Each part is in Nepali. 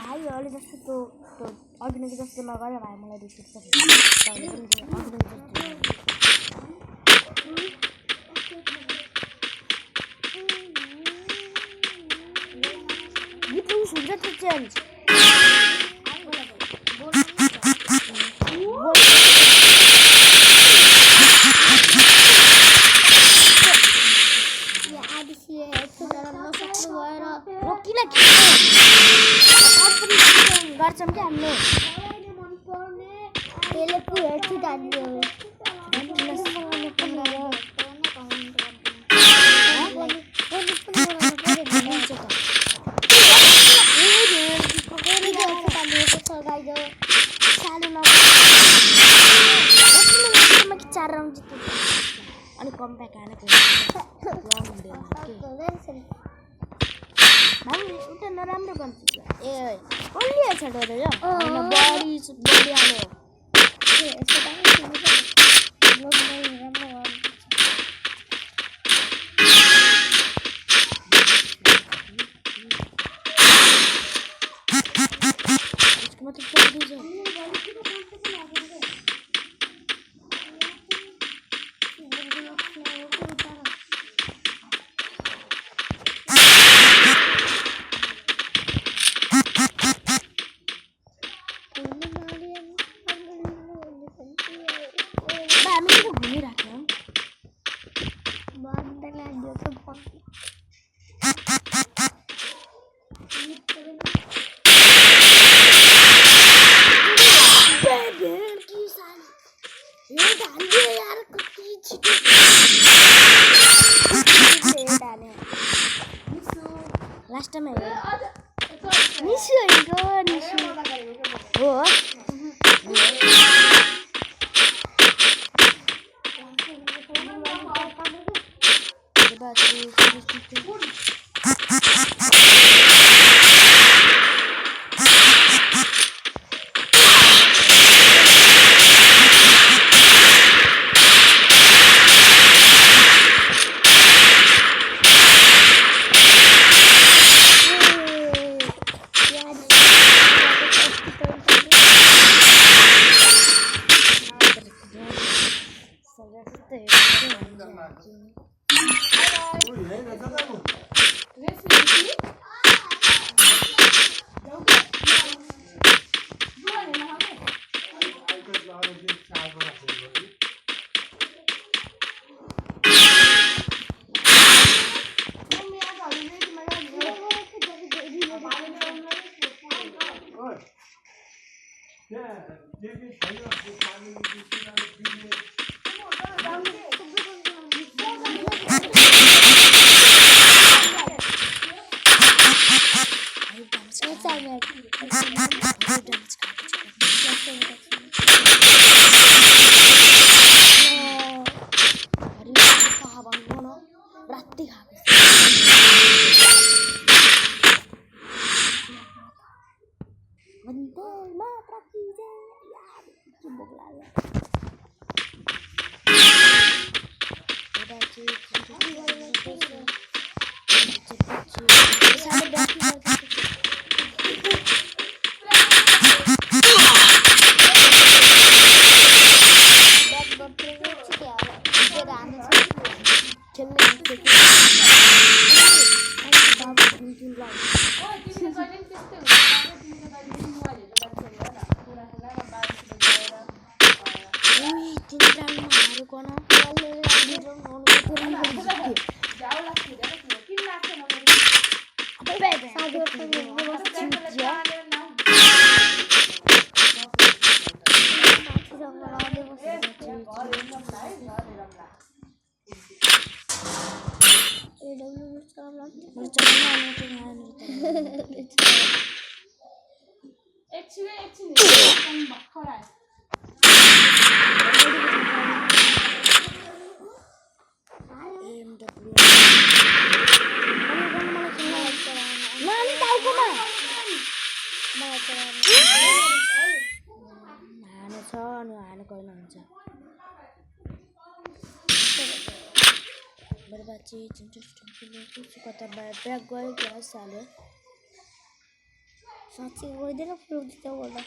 भाइ अहिले जस्तो त्यो अघिको जस्तो लगाएर भाइ मलाई रिस उठ्छ गीत हुन्छ त्यो चेन्ज गर्छौँ कि हामीले त्यसले पुऱ्याउँछु जान्ने चार राउन्ड जित्यो अनि कम ब्याक आएन उता नराम्रो बन्छ ए कसले छ डर यो बडी हाल्यो लास्ट टाइम निसु हो हाने छ अनि हाने गर्न हुन्छ बर्बाची कता ब्याग गयो ग्लास हाल्यो साँच्चै गइदिएर फुल्छ त होला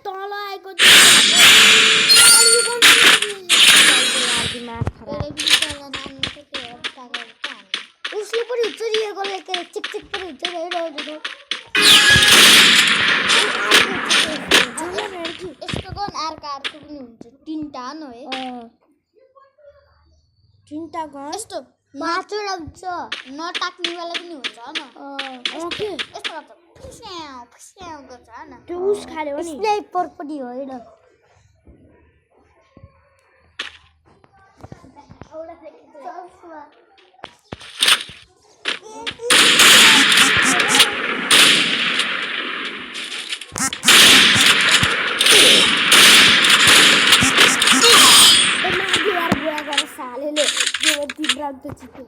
तल आएको दिमाग खराब उसले पनि चुरिएको लेखेर चिक चिक पनि हुन्छ यस्तो गन अर्को पनि हुन्छ तीनटा न है तीनटा गन यस्तो पाँचवटा हुन्छ नटाक्ने वाला पनि हुन्छ न ओके यस्तो गर्छ फुस्याउ फुस्याउ गर्छ हैन त्यो उस खाल्यो नि स्नाइपर पनि होइन औडा साले ले 2 3 राउंड तो जीते